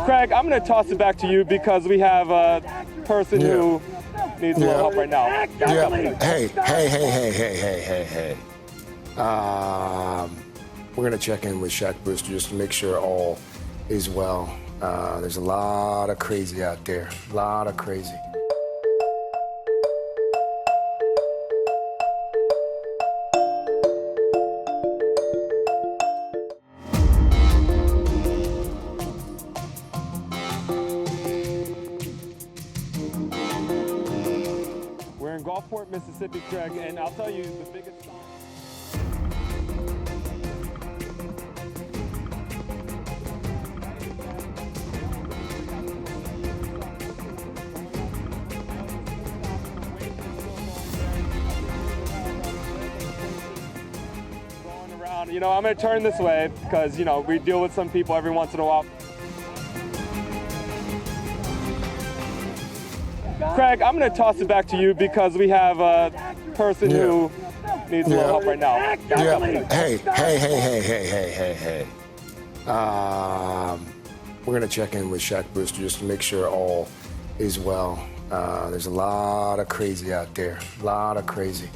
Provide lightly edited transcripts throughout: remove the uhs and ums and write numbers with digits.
Craig, I'm going to toss it back to you because we have a person who needs a little help right now. Hey. We're going to check in with Shaq Brewster just to make sure all is well. There's a lot of crazy out there, a lot of crazy. We're in Gulfport, Mississippi, Craig, and I'll tell you the biggest sign. Going around, you know, I'm going to turn this way because, you know, we deal with some people every once in a while. Craig, I'm going to toss it back to you because we have a person who needs a little help right now. Hey. We're going to check in with Shaq Brewster just to make sure all is well. There's a lot of crazy out there, a lot of crazy.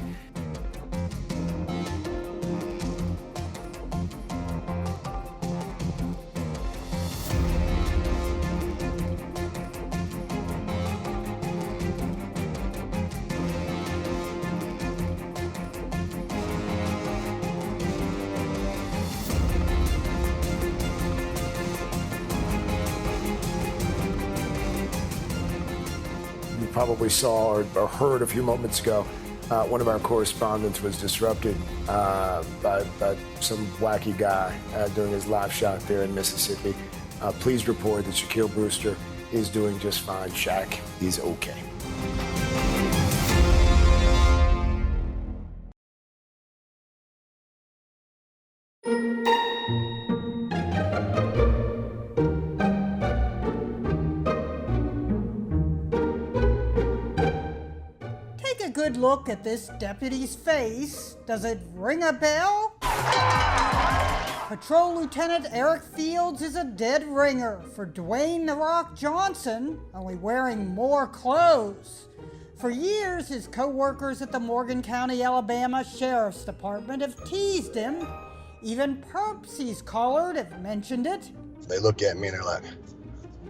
Probably saw or heard a few moments ago, one of our correspondents was disrupted by some wacky guy doing his live shot there in Mississippi. Please report that Shaquille Brewster is doing just fine. Shaq is okay. Good look at this deputy's face. Does it ring a bell? Patrol Lieutenant Eric Fields is a dead ringer for Dwayne "The Rock" Johnson, only wearing more clothes. For years, his co-workers at the Morgan County, Alabama Sheriff's Department have teased him. Even perps he's collared have mentioned it. They look at me and they're like,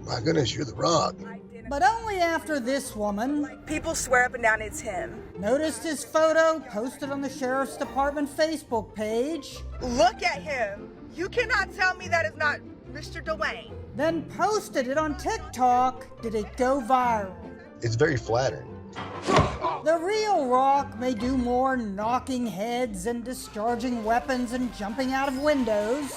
my goodness, you're The Rock. But only after this woman, people swear up and down it's him, noticed his photo posted on the Sheriff's Department Facebook page. Look at him. You cannot tell me that is not Mr. Dwayne. Then posted it on TikTok. Did it go viral? It's very flattering. The real Rock may do more knocking heads and discharging weapons and jumping out of windows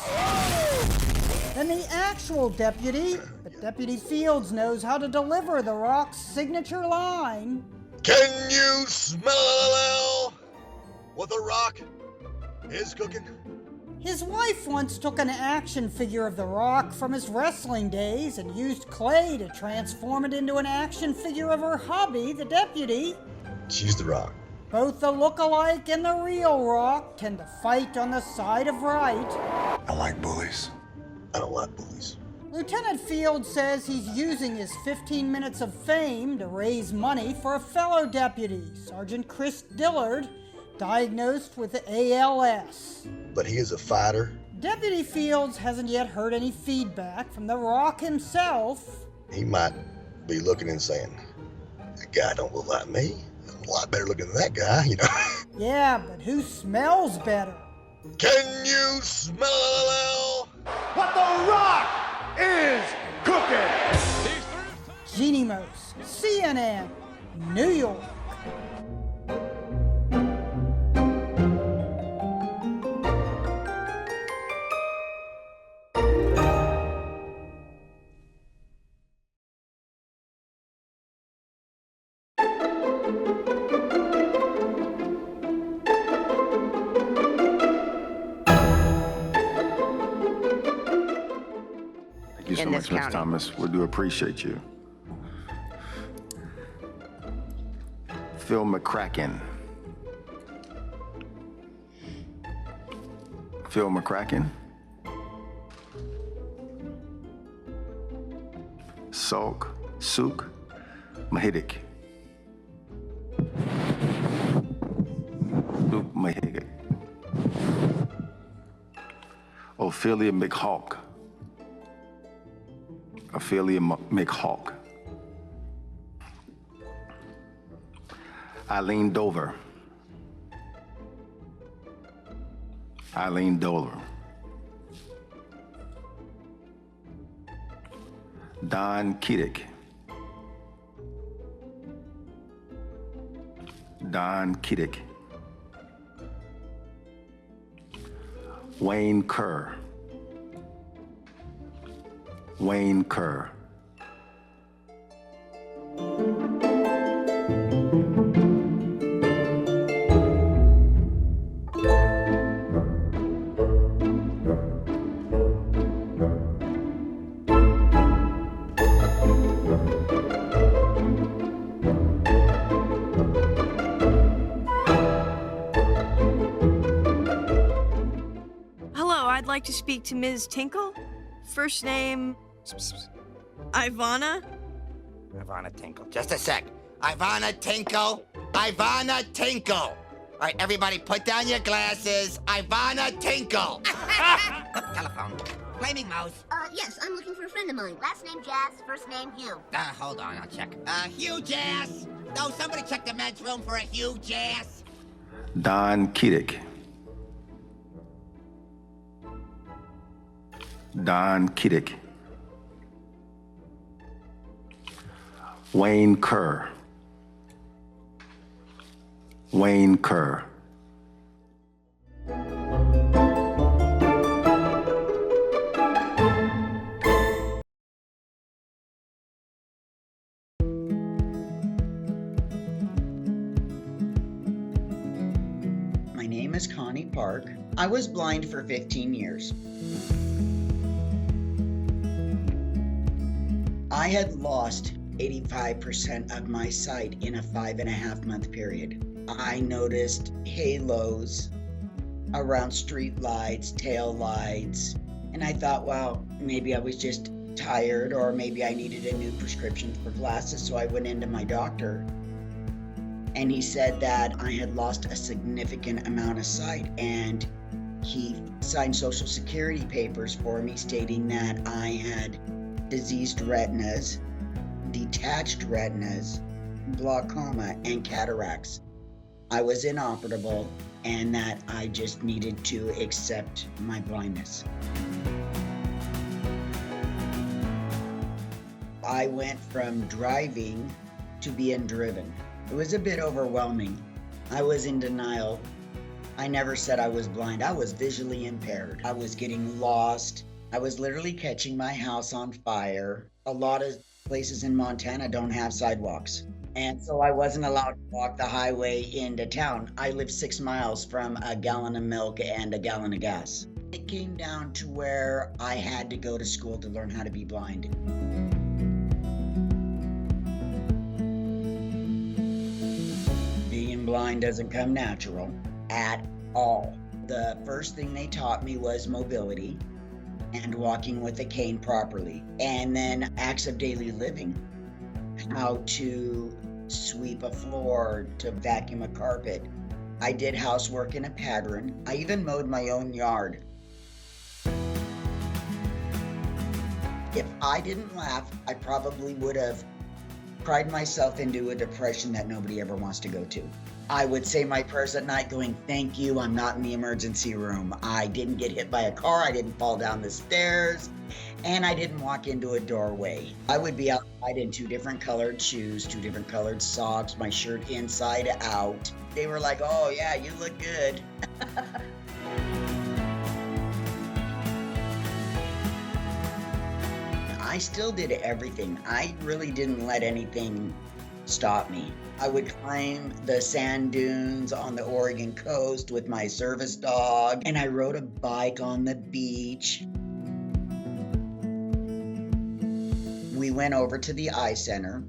than the actual deputy, but Deputy Fields knows how to deliver The Rock's signature line. Can you smell what The Rock is cooking? His wife once took an action figure of The Rock from his wrestling days and used clay to transform it into an action figure of her hubby, the deputy. She's The Rock. Both the look-alike and the real Rock tend to fight on the side of right. I like bullies. I don't like bullies. Lieutenant Fields says he's using his 15 minutes of fame to raise money for a fellow deputy, Sergeant Chris Dillard, diagnosed with ALS. But he is a fighter. Deputy Fields hasn't yet heard any feedback from The Rock himself. He might be looking and saying, that guy don't look like me. I'm a lot better looking than that guy, you know. Yeah, but who smells better? Can you smell what The Rock is cooking? Jeannie Mose, CNN, New York. Thank you so much, Ms. Thomas. We do appreciate you. Phil McCracken. Phil McCracken. Salk, Suk, Mahidik. Suk Mahidik. Ophelia McHawk. Ophelia McHawk. Eileen Dover. Eileen Dover. Don Kiddick. Don Kiddick. Wayne Kerr. Wayne Kerr. Hello, I'd like to speak to Ms. Tinkle. First name, Ivana. Ivana Tinkle. Just a sec. Ivana Tinkle. Ivana Tinkle. All right, everybody, put down your glasses. Ivana Tinkle. Telephone. Flaming mouse. Yes, I'm looking for a friend of mine. Last name Jass, first name Hugh. Hold on, I'll check. Hugh Jass. No, somebody check the men's room for a Hugh Jass. Don Kiddick. Don Kiddick. Wayne Kerr. Wayne Kerr. My name is Connie Park. I was blind for 15 years. I had lost 85% of my sight in a 5.5-month period. I noticed halos around street lights, tail lights, and I thought, well, maybe I was just tired or maybe I needed a new prescription for glasses, so I went into my doctor. And he said that I had lost a significant amount of sight, and he signed Social Security papers for me stating that I had diseased retinas, detached retinas, glaucoma, and cataracts. I was inoperable and that I just needed to accept my blindness. I went from driving to being driven. It was a bit overwhelming. I was in denial. I never said I was blind. I was visually impaired. I was getting lost. I was literally catching my house on fire. A lot of places in Montana don't have sidewalks. And so I wasn't allowed to walk the highway into town. I lived 6 miles from a gallon of milk and a gallon of gas. It came down to where I had to go to school to learn how to be blind. Being blind doesn't come natural at all. The first thing they taught me was mobility and walking with a cane properly, and then acts of daily living, how to sweep a floor, to vacuum a carpet. I did housework in a pattern. I even mowed my own yard. If I didn't laugh, I probably would have cried myself into a depression that nobody ever wants to go to. I would say my prayers at night going, thank you, I'm not in the emergency room. I didn't get hit by a car, I didn't fall down the stairs, and I didn't walk into a doorway. I would be outside in 2 different colored shoes, 2 different colored socks, my shirt inside out. They were like, oh yeah, you look good. I still did everything. I really didn't let anything stop me. I would climb the sand dunes on the Oregon coast with my service dog, and I rode a bike on the beach. We went over to the eye center.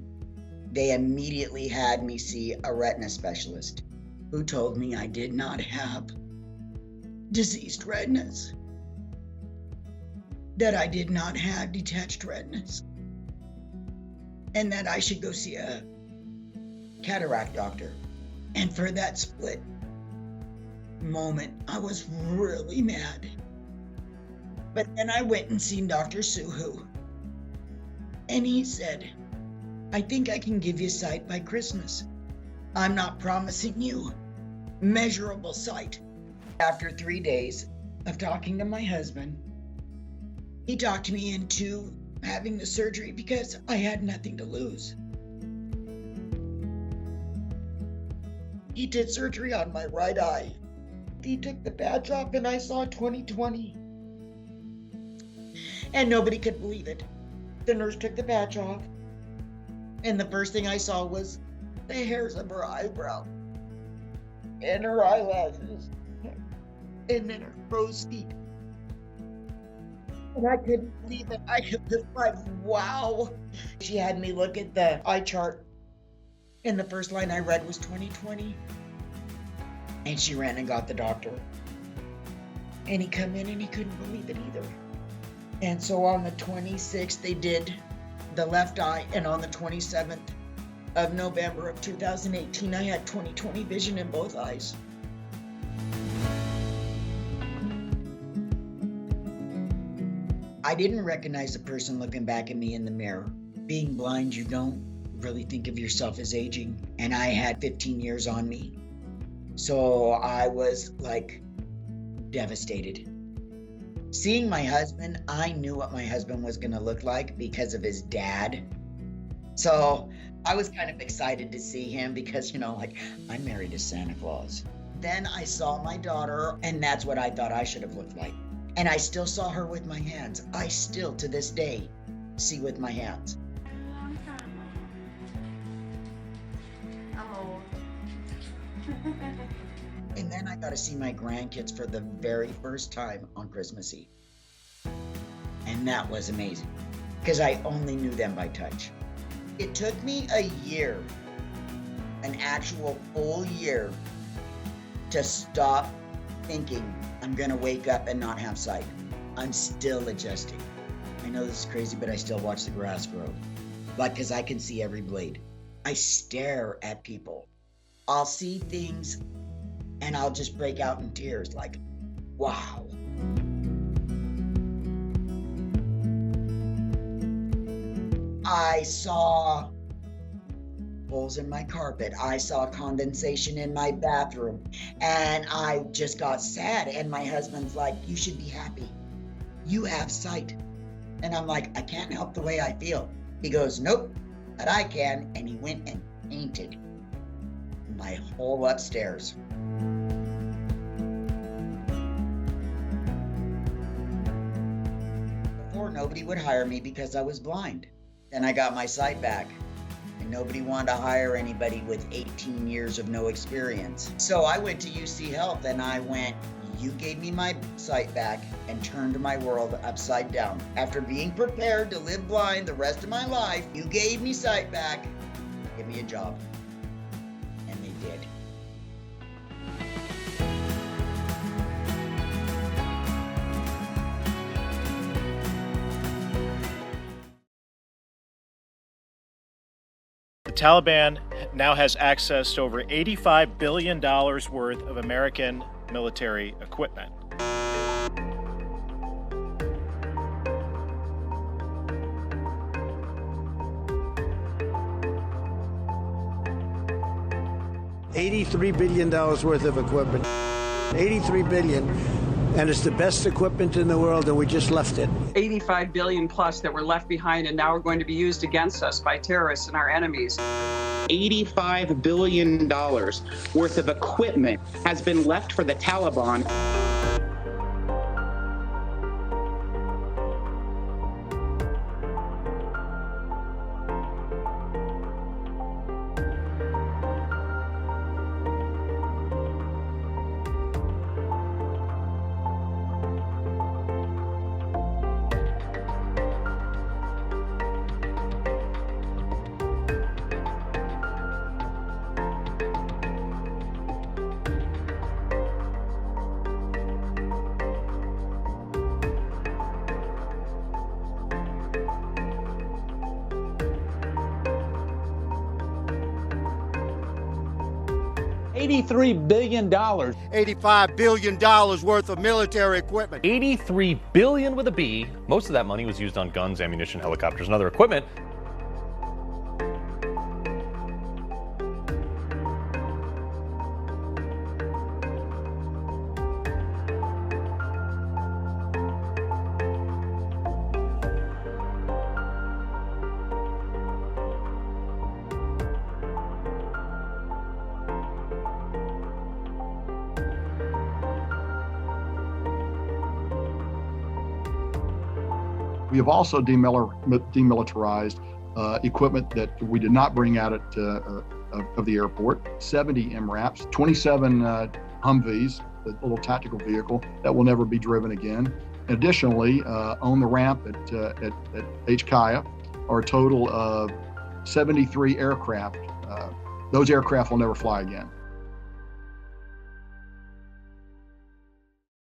They immediately had me see a retina specialist who told me I did not have diseased retinas, that I did not have detached retinas. and that I should go see a cataract doctor. And for that split moment, I was really mad. But then I went and seen Dr. Suhu, and he said, I think I can give you sight by Christmas. I'm not promising you measurable sight. After 3 days of talking to my husband, he talked me into having the surgery because I had nothing to lose. He did surgery on my right eye. He took the patch off and I saw 20/20. And nobody could believe it. The nurse took the patch off, and the first thing I saw was the hairs of her eyebrow and her eyelashes and then her crow's feet. And I couldn't believe it. I was like, wow. She had me look at the eye chart, and the first line I read was 20/20. And she ran and got the doctor. And he come in and he couldn't believe it either. And so on the 26th, they did the left eye, and on the 27th of November of 2018, I had 20/20 vision in both eyes. I didn't recognize the person looking back at me in the mirror. Being blind, you don't really think of yourself as aging. And I had 15 years on me. So I was like devastated. Seeing my husband, I knew what my husband was gonna look like because of his dad. So I was kind of excited to see him because, you know, like, I'm married to Santa Claus. Then I saw my daughter, and that's what I thought I should have looked like. And I still saw her with my hands. I still, to this day, see with my hands. And then I got to see my grandkids for the very first time on Christmas Eve. And that was amazing, because I only knew them by touch. It took me a year, an actual full year, to stop thinking I'm gonna wake up and not have sight. I'm still adjusting. I know this is crazy, but I still watch the grass grow. Like, because I can see every blade. I stare at people. I'll see things and I'll just break out in tears like, wow. I saw holes in my carpet. I saw condensation in my bathroom, and I just got sad. And my husband's like, you should be happy. You have sight. And I'm like, I can't help the way I feel. He goes, nope, but I can. And he went and painted my whole upstairs. Before, nobody would hire me because I was blind. Then I got my sight back. And nobody wanted to hire anybody with 18 years of no experience. So I went to UC Health and I went, you gave me my sight back and turned my world upside down. After being prepared to live blind the rest of my life, you gave me sight back. Give me a job. And they did. The Taliban now has access to over $85 billion worth of American military equipment. $83 billion worth of equipment. $83 billion, and it's the best equipment in the world, and we just left it. 85 billion plus that were left behind and now are going to be used against us by terrorists and our enemies. $85 billion worth of equipment has been left for the Taliban. $83 billion. $85 billion worth of military equipment. $83 billion with a B. Most of that money was used on guns, ammunition, helicopters, and other equipment. We have also demilitarized equipment that we did not bring out of the airport, 70 MRAPs, 27 Humvees, the little tactical vehicle that will never be driven again. Additionally, on the ramp at HKIA are a total of 73 aircraft. Those aircraft will never fly again.